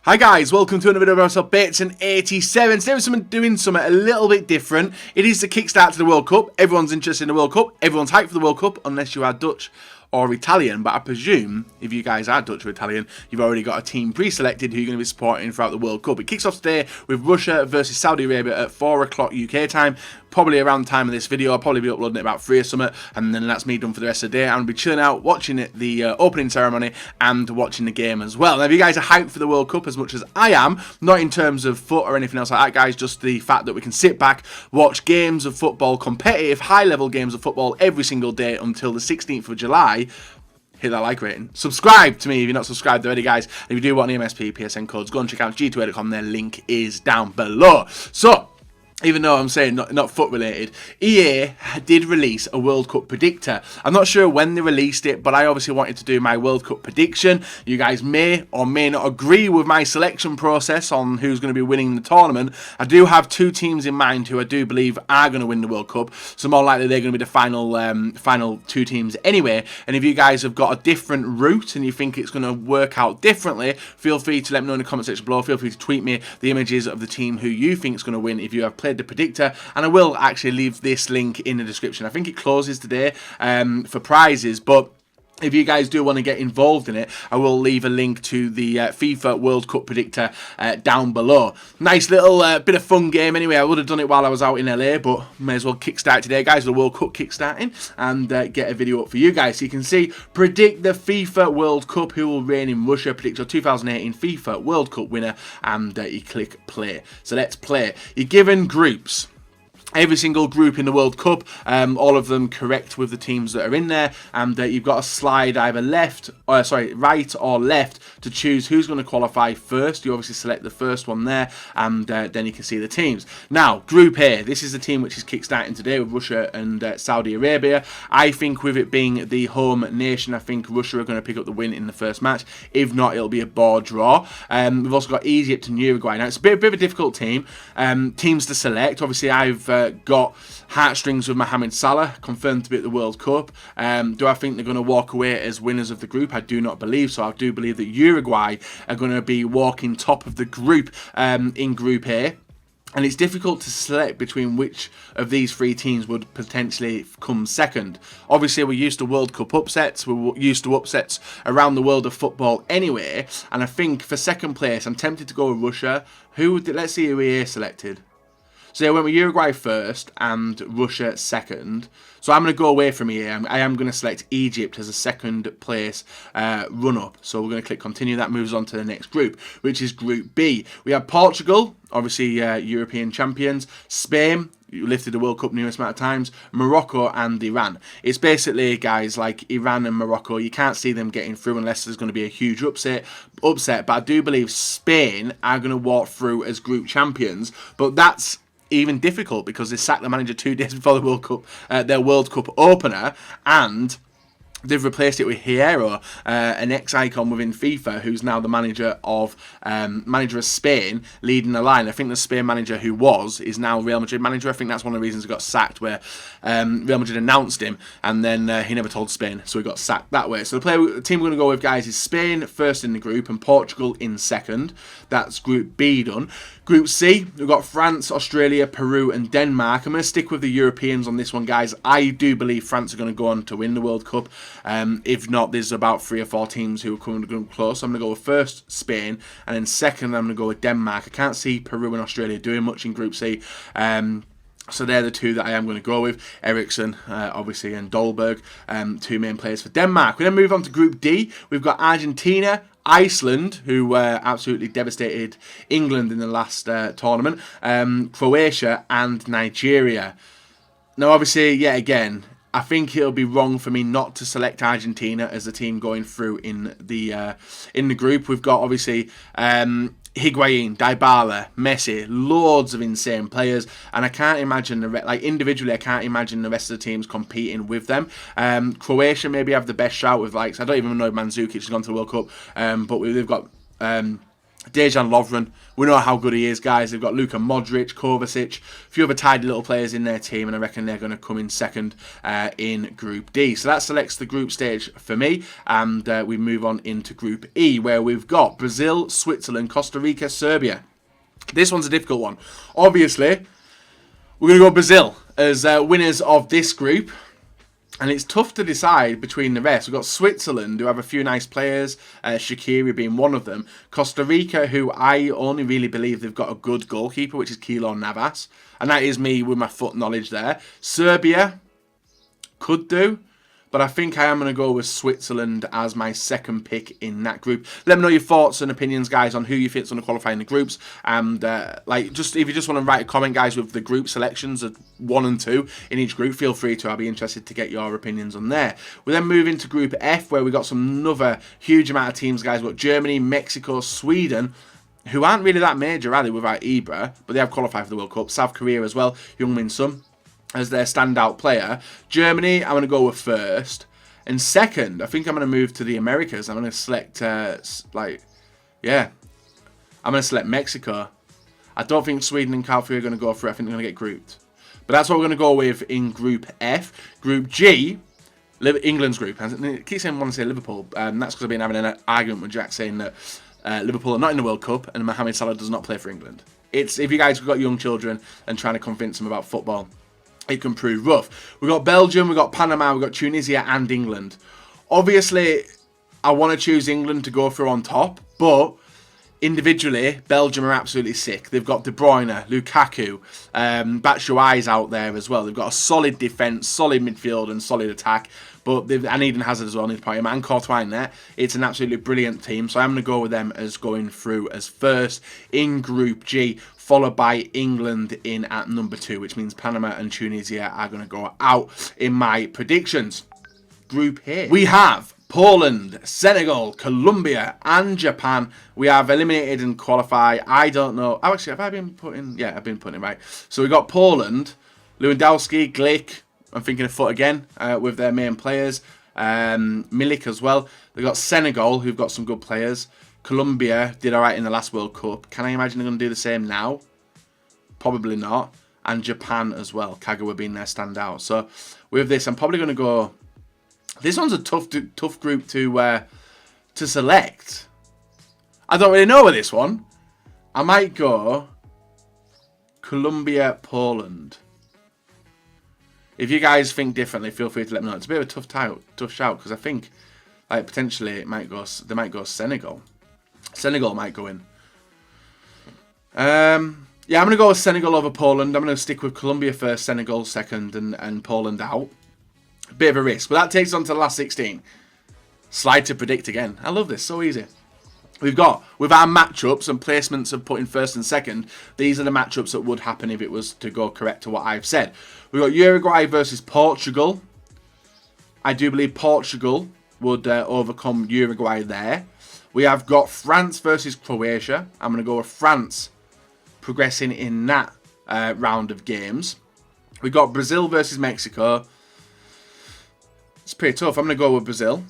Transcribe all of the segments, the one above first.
Hi guys, welcome to another video of myself, Bates and 87. Today we're doing something a little bit different. It is the kickstart to the World Cup. Everyone's interested in the World Cup. Everyone's hyped for the World Cup, unless you are Dutch or Italian. But I presume, if you guys are Dutch or Italian, you've already got a team pre-selected who you're going to be supporting throughout the World Cup. It kicks off today with Russia versus Saudi Arabia at 4 o'clock UK time. Probably around the time of this video. I'll probably be uploading it about 3 or something, and then that's me done for the rest of the day. I'm going to be chilling out, watching the opening ceremony and watching the game as well. Now, if you guys are hyped for the World Cup as much as I am, not in terms of foot or anything else like that, guys, just the fact that we can sit back, watch games of football, competitive, high-level games of football every single day until the 16th of July, hit that like rating. Subscribe to me if you're not subscribed already, guys. If you do want the MSP, PSN codes, go and check out g2a.com. Their link is down below. So, even though I'm saying not foot related, EA did release a World Cup predictor. I'm not sure when they released it, but I obviously wanted to do my World Cup prediction. You guys may or may not agree with my selection process on who's going to be winning the tournament. I do have 2 teams in mind who I do believe are going to win the World Cup, so more likely they're going to be the final 2 teams anyway. And if you guys have got a different route and you think it's going to work out differently, feel free to let me know in the comment section below. Feel free to tweet me the images of the team who you think is going to win if you have played the predictor, and I will actually leave this link in the description. I think it closes today for prizes, but if you guys do want to get involved in it, I will leave a link to the FIFA World Cup predictor down below. Nice little bit of fun game anyway. I would have done it while I was out in LA, but may as well kickstart today, guys, with the World Cup kickstarting, and get a video up for you guys so you can see. Predict the FIFA World Cup, who will reign in Russia. Predict your 2018 FIFA World Cup winner, and you click play. So let's play. You're given groups. Every single group in the World Cup, all of them correct with the teams that are in there, and you've got to slide either right or left to choose who's going to qualify first. You obviously select the first one there, and then you can see the teams. Now, Group A, this is the team which is kickstarting today with Russia and Saudi Arabia. I think with it being the home nation, I think Russia are going to pick up the win in the first match. If not, it'll be a board draw. We've also got Egypt and Uruguay. Now, it's a bit of a difficult team. Teams to select. Obviously, I've got heartstrings with Mohamed Salah, confirmed to be at the World Cup. Do I think they're going to walk away as winners of the group? I do not believe so. I do believe that Uruguay are going to be walking top of the group in Group A. And it's difficult to select between which of these 3 teams would potentially come second. Obviously, we're used to World Cup upsets. We're used to upsets around the world of football anyway. And I think for second place, I'm tempted to go with Russia. Let's see who EA selected. So I went with Uruguay first and Russia second. So I'm going to go away from here. I am going to select Egypt as a second place run-up. So we're going to click continue. That moves on to the next group, which is Group B. We have Portugal, obviously European champions. Spain, lifted the World Cup numerous amount of times. Morocco and Iran. It's basically, guys, like Iran and Morocco. You can't see them getting through unless there's going to be a huge upset. But I do believe Spain are going to walk through as group champions. But that's even difficult because they sacked the manager 2 days before the World Cup, their World Cup opener, and they've replaced it with Hierro, an ex-icon within FIFA, who's now the manager of Spain, leading the line. I think the Spain manager who is now Real Madrid manager. I think that's one of the reasons he got sacked, where Real Madrid announced him, and then he never told Spain, so he got sacked that way. So the team we're going to go with, guys, is Spain first in the group and Portugal in second. That's Group B done. Group C, we've got France, Australia, Peru, and Denmark. I'm going to stick with the Europeans on this one, guys. I do believe France are going to go on to win the World Cup. If not, there's about 3 or 4 teams who are coming close. I'm going to go with first Spain, and then second I'm going to go with Denmark. I can't see Peru and Australia doing much in Group C. So they're the 2 that I am going to go with. Eriksen, obviously, and Dolberg, 2 main players for Denmark. We then move on to Group D. We've got Argentina, Iceland, who absolutely devastated England in the last tournament, Croatia, and Nigeria. Now, obviously, yet again, I think it'll be wrong for me not to select Argentina as the team going through in the group. We've got, obviously, Higuain, Dybala, Messi, loads of insane players, and I can't imagine individually, I can't imagine the rest of the teams competing with them. Croatia maybe have the best shout with I don't even know if Mandzukic has gone to the World Cup, but they've got Dejan Lovren, we know how good he is, guys. They've got Luka Modric, Kovacic, a few other tidy little players in their team, and I reckon they're going to come in second in Group D. So that selects the group stage for me, and we move on into Group E, where we've got Brazil, Switzerland, Costa Rica, Serbia. This one's a difficult one. Obviously, we're going to go Brazil as winners of this group. And it's tough to decide between the rest. We've got Switzerland, who have a few nice players, Shaqiri being one of them. Costa Rica, who I only really believe they've got a good goalkeeper, which is Keylor Navas. And that is me with my foot knowledge there. Serbia could do. But I think I am going to go with Switzerland as my second pick in that group. Let me know your thoughts and opinions, guys, on who you think's going to qualify in the groups. And just if you just want to write a comment, guys, with the group selections of 1 and 2 in each group, feel free to. I'll be interested to get your opinions on there. We then move into Group F, where we got another huge amount of teams, guys. We've got Germany, Mexico, Sweden, who aren't really that major, are they, without Ibra, but they have qualified for the World Cup. South Korea as well, Heung-min Son as their standout player. Germany, I'm going to go with first. And second, I think I'm going to move to the Americas. I'm going to select, I'm going to select Mexico. I don't think Sweden and South Korea are going to go through. I think they're going to get grouped. But that's what we're going to go with in Group F. Group G, England's group. I keep saying I want to say Liverpool. That's because I've been having an argument with Jack saying that Liverpool are not in the World Cup and Mohamed Salah does not play for England. It's if you guys have got young children and trying to convince them about football, it can prove rough. We've got Belgium, we've got Panama, we've got Tunisia and England. Obviously, I want to choose England to go through on top, but individually, Belgium are absolutely sick. They've got De Bruyne, Lukaku, Batshuayi's out there as well. They've got a solid defence, solid midfield and solid attack. But and Eden Hazard as well, need to put him and Courtois in there. It's an absolutely brilliant team, so I'm going to go with them as going through as first in Group G, followed by England in at number 2, which means Panama and Tunisia are going to go out in my predictions. Group H, we have Poland, Senegal, Colombia and Japan. We have eliminated and qualified. I don't know. Oh, actually, have I been putting... Yeah, I've been putting it right. So we got Poland, Lewandowski, Glick. I'm thinking of foot again with their main players. Milik as well. They've got Senegal, who've got some good players. Colombia did all right in the last World Cup. Can I imagine they're going to do the same now? Probably not. And Japan as well. Kagawa being their standout. So with this, I'm probably going to go... This one's a tough group to select. I don't really know with this one. I might go Colombia, Poland. If you guys think differently, feel free to let me know. It's a bit of a tough shout because I think potentially they might go Senegal. Senegal might go in. Yeah, I'm going to go with Senegal over Poland. I'm going to stick with Colombia first, Senegal second, and Poland out. A bit of a risk, but that takes us on to the last 16. Slide to predict again. I love this, so easy. We've got, with our matchups and placements of putting first and second, these are the matchups that would happen if it was to go correct to what I've said. We've got Uruguay versus Portugal. I do believe Portugal would overcome Uruguay there. We have got France versus Croatia. I'm going to go with France progressing in that round of games. We've got Brazil versus Mexico. It's pretty tough. I'm going to go with Brazil.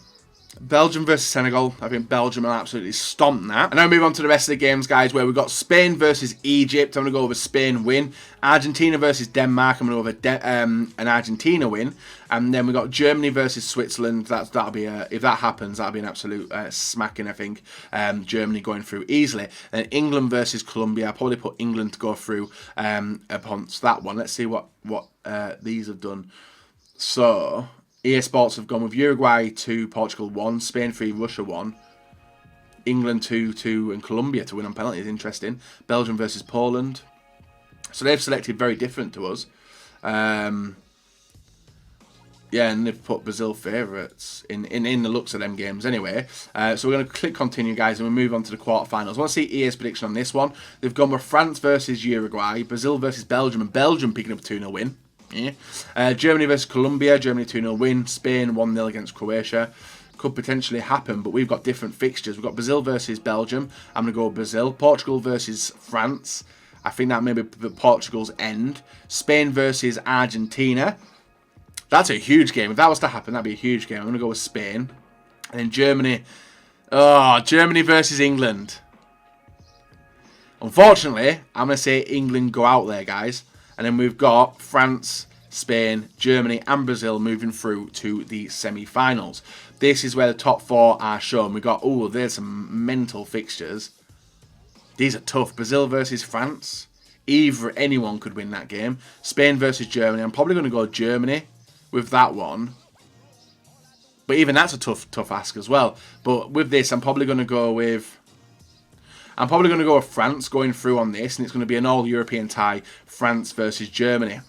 Belgium versus Senegal. I think Belgium will absolutely stomp that. And now we move on to the rest of the games, guys, where we've got Spain versus Egypt. I'm going to go with a Spain win. Argentina versus Denmark. I'm going to go with an Argentina win. And then we've got Germany versus Switzerland. That'll be if that happens, that'll be an absolute smacking, I think. Germany going through easily. And England versus Colombia. I'll probably put England to go through upon that one. Let's see what these have done. So... EA Sports have gone with Uruguay 2, Portugal 1, Spain 3, Russia 1, England 2, and Colombia to win on penalties. Interesting. Belgium versus Poland. So they've selected very different to us. Yeah, and they've put Brazil favourites in the looks of them games anyway. So we're going to click continue, guys, and we move on to the quarterfinals. I want to see EA's prediction on this one. They've gone with France versus Uruguay, Brazil versus Belgium, and Belgium picking up a 2-0 win. Yeah. Germany versus Colombia. Germany 2-0 win. Spain 1-0 against Croatia. Could potentially happen, but we've got different fixtures. We've got Brazil versus Belgium. I'm going to go with Brazil. Portugal versus France. I think that may be Portugal's end. Spain versus Argentina. That's a huge game. If that was to happen, that'd be a huge game. I'm going to go with Spain. And then Germany. Oh, Germany versus England. Unfortunately, I'm going to say England go out there, guys. And then we've got France, Spain, Germany and Brazil moving through to the semi-finals. This is where the top 4 are shown. We've got, oh, there's some mental fixtures. These are tough. Brazil versus France. Anyone could win that game. Spain versus Germany. I'm probably going to go Germany with that one. But even that's a tough ask as well. But with this, I'm probably going to go with France going through on this. And it's going to be an all-European tie. France versus Germany.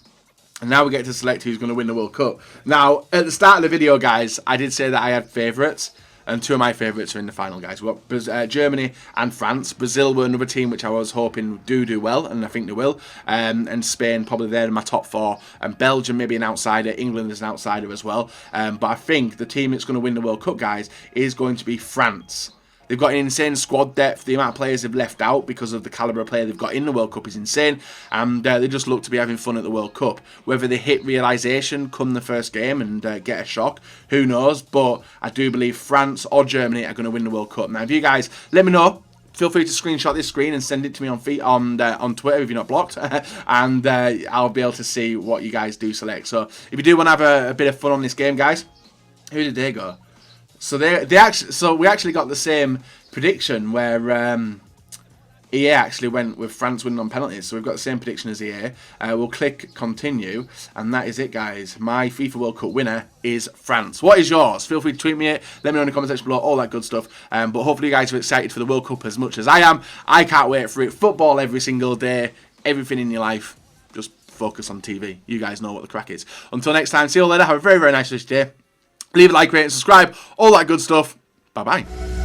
And now we get to select who's going to win the World Cup. Now, at the start of the video, guys, I did say that I had favourites. And 2 of my favourites are in the final, guys. We've got Germany and France. Brazil were another team which I was hoping do well, and I think they will. And Spain, probably they're in my top 4. And Belgium, maybe an outsider. England is an outsider as well. But I think the team that's going to win the World Cup, guys, is going to be France. They've got an insane squad depth. The amount of players they've left out because of the calibre of player they've got in the World Cup is insane. And they just look to be having fun at the World Cup. Whether they hit realisation come the first game and get a shock, who knows. But I do believe France or Germany are going to win the World Cup. Now, if you guys let me know, feel free to screenshot this screen and send it to me on Twitter if you're not blocked. And I'll be able to see what you guys do select. So if you do want to have a bit of fun on this game, guys, who did they go? So we actually got the same prediction where EA actually went with France winning on penalties. So we've got the same prediction as EA. We'll click continue, and that is it, guys. My FIFA World Cup winner is France. What is yours? Feel free to tweet me it. Let me know in the comment section below, all that good stuff. But hopefully you guys are excited for the World Cup as much as I am. I can't wait for it. Football every single day. Everything in your life. Just focus on TV. You guys know what the crack is. Until next time, see you all later. Have a very, very nice day. Leave a like, rate, and subscribe. All that good stuff. Bye-bye.